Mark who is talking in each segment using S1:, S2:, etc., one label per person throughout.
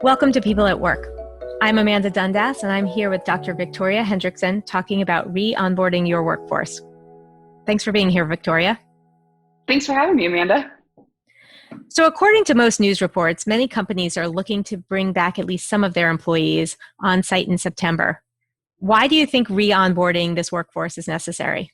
S1: Welcome to People at Work. I'm Amanda Dundas, and I'm here with Dr. Victoria Hendrickson talking about re-onboarding your workforce. Thanks for being here, Victoria.
S2: Thanks for having me, Amanda.
S1: So according to most news reports, many companies are looking to bring back at least some of their employees on site in September. Why do you think re-onboarding this workforce is necessary?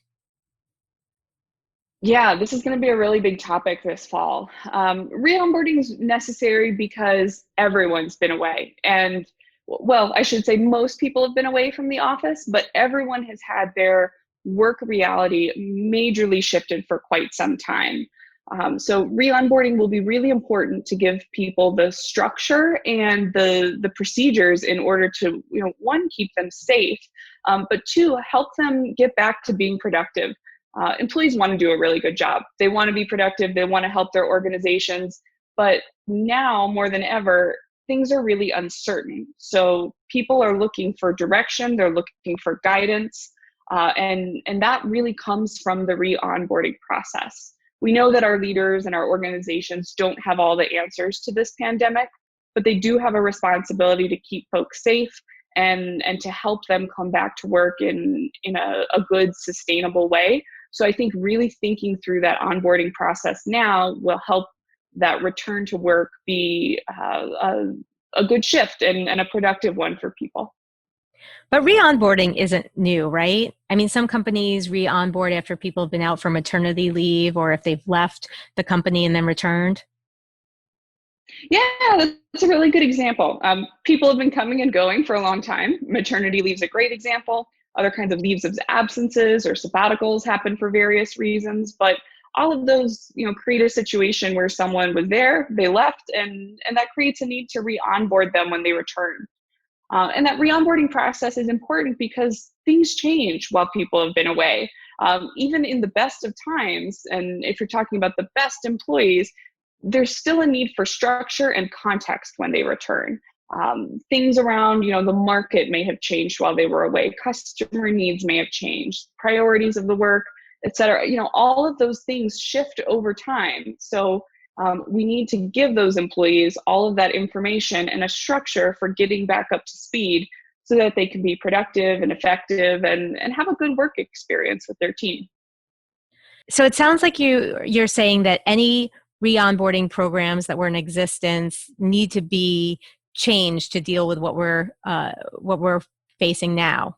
S2: Yeah, this is going to be a really big topic this fall. Re-onboarding is necessary because everyone's been away. And, well, I should say most people have been away from the office, but everyone has had their work reality majorly shifted for quite some time. So re-onboarding will be really important to give people the structure and the procedures in order to, one, keep them safe, but two, help them get back to being productive. Employees want to do a really good job. They want to be productive. They want to help their organizations. But now more than ever, things are really uncertain. So people are looking for direction. They're looking for guidance. And that really comes from the re-onboarding process. We know that our leaders and our organizations don't have all the answers to this pandemic, but they do have a responsibility to keep folks safe and to help them come back to work in a good, sustainable way. So I think really thinking through that onboarding process now will help that return to work be a good shift and a productive one for people.
S1: But re-onboarding isn't new, right? I mean, some companies re-onboard after people have been out for maternity leave or if they've left the company and then returned.
S2: Yeah, that's a really good example. People have been coming and going for a long time. Maternity leave is a great example. Other kinds of leaves of absences or sabbaticals happen for various reasons, but all of those, create a situation where someone was there, they left, and that creates a need to re-onboard them when they return. And that re-onboarding process is important because things change while people have been away. Even in the best of times, and if you're talking about the best employees, there's still a need for structure and context when they return. Things around, the market may have changed while they were away. Customer needs may have changed. Priorities of the work, et cetera. All of those things shift over time. So we need to give those employees all of that information and a structure for getting back up to speed so that they can be productive and effective and have a good work experience with their team.
S1: So it sounds like you're saying that any re-onboarding programs that were in existence need to be changed to deal with what we're facing now.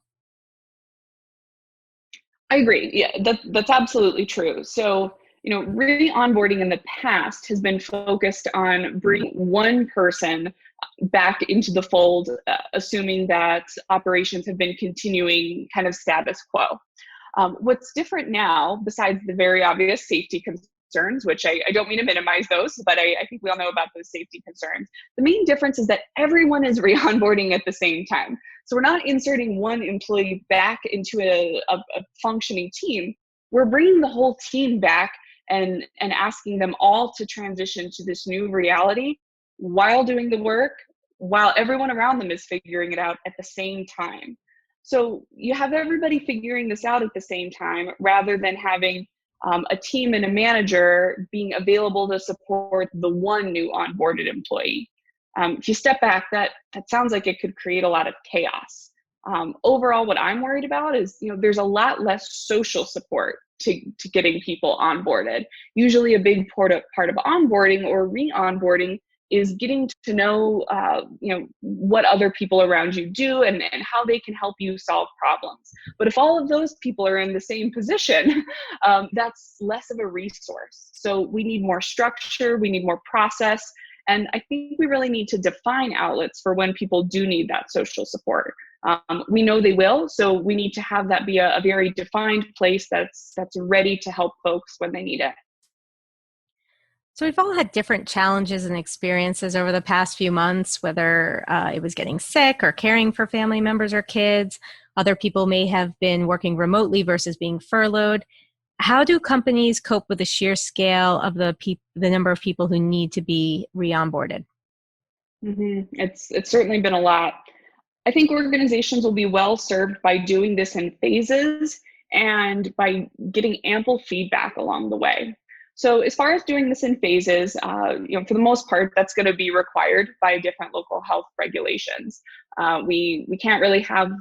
S2: I agree. Yeah, that's absolutely true. So, re-onboarding in the past has been focused on bringing one person back into the fold, assuming that operations have been continuing kind of status quo. What's different now, besides the very obvious safety concerns, which I don't mean to minimize those, but I think we all know about those safety concerns. The main difference is that everyone is re-onboarding at the same time. So we're not inserting one employee back into a functioning team. We're bringing the whole team back and asking them all to transition to this new reality while doing the work, while everyone around them is figuring it out at the same time. So you have everybody figuring this out at the same time rather than having a team and a manager being available to support the one new onboarded employee. If you step back, that sounds like it could create a lot of chaos. Overall, what I'm worried about is, there's a lot less social support to getting people onboarded. Usually a big part of onboarding or re-onboarding is getting to know, what other people around you do and how they can help you solve problems. But if all of those people are in the same position, that's less of a resource. So we need more structure, we need more process. And I think we really need to define outlets for when people do need that social support. We know they will, so we need to have that be a very defined place that's ready to help folks when they need it.
S1: So we've all had different challenges and experiences over the past few months, whether it was getting sick or caring for family members or kids. Other people may have been working remotely versus being furloughed. How do companies cope with the sheer scale of the number of people who need to be re-onboarded?
S2: It's certainly been a lot. I think organizations will be well served by doing this in phases and by getting ample feedback along the way. So as far as doing this in phases, for the most part, that's going to be required by different local health regulations. We can't really have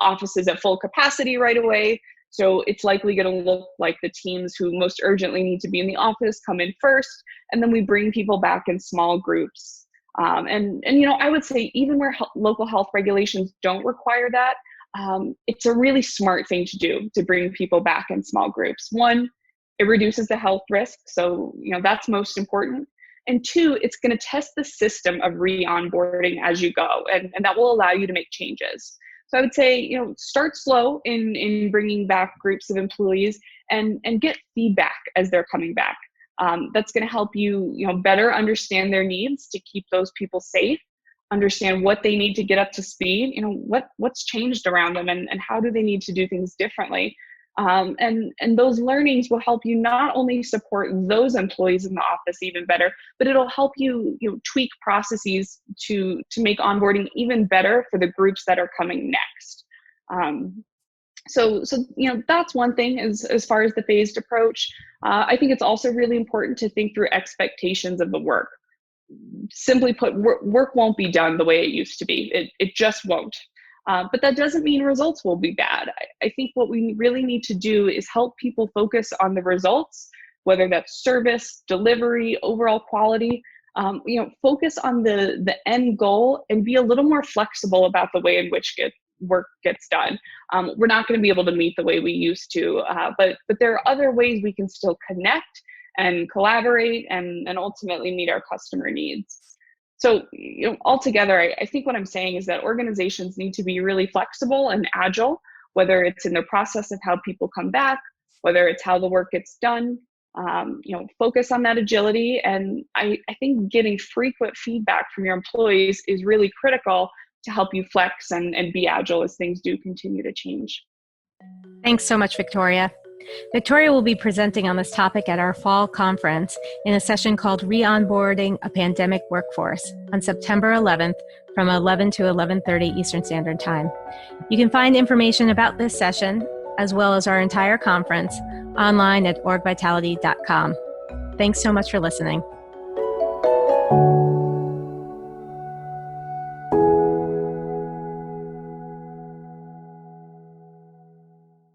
S2: offices at full capacity right away. So it's likely going to look like the teams who most urgently need to be in the office come in first, and then we bring people back in small groups. I would say even where local health regulations don't require that, it's a really smart thing to do to bring people back in small groups. One, it reduces the health risk, so that's most important. And two, it's going to test the system of re-onboarding as you go, and that will allow you to make changes. So I would say, start slow in bringing back groups of employees and get feedback as they're coming back. That's going to help you, better understand their needs to keep those people safe, understand what they need to get up to speed, what's changed around them, and how do they need to do things differently. And those learnings will help you not only support those employees in the office even better, but it'll help you, tweak processes to make onboarding even better for the groups that are coming next. So that's one thing as far as the phased approach. I think it's also really important to think through expectations of the work. Simply put, work won't be done the way it used to be. It just won't. But that doesn't mean results will be bad. I think what we really need to do is help people focus on the results, whether that's service, delivery, overall quality. Focus on the end goal and be a little more flexible about the way in which work gets done. We're not going to be able to meet the way we used to, but there are other ways we can still connect and collaborate and ultimately meet our customer needs. So, altogether, I think what I'm saying is that organizations need to be really flexible and agile, whether it's in the process of how people come back, whether it's how the work gets done. Focus on that agility. And I think getting frequent feedback from your employees is really critical to help you flex and be agile as things do continue to change.
S1: Thanks so much, Victoria. Victoria will be presenting on this topic at our fall conference in a session called Re-Onboarding a Pandemic Workforce on September 11th from 11 to 11:30 Eastern Standard Time. You can find information about this session, as well as our entire conference, online at orgvitality.com. Thanks so much for listening.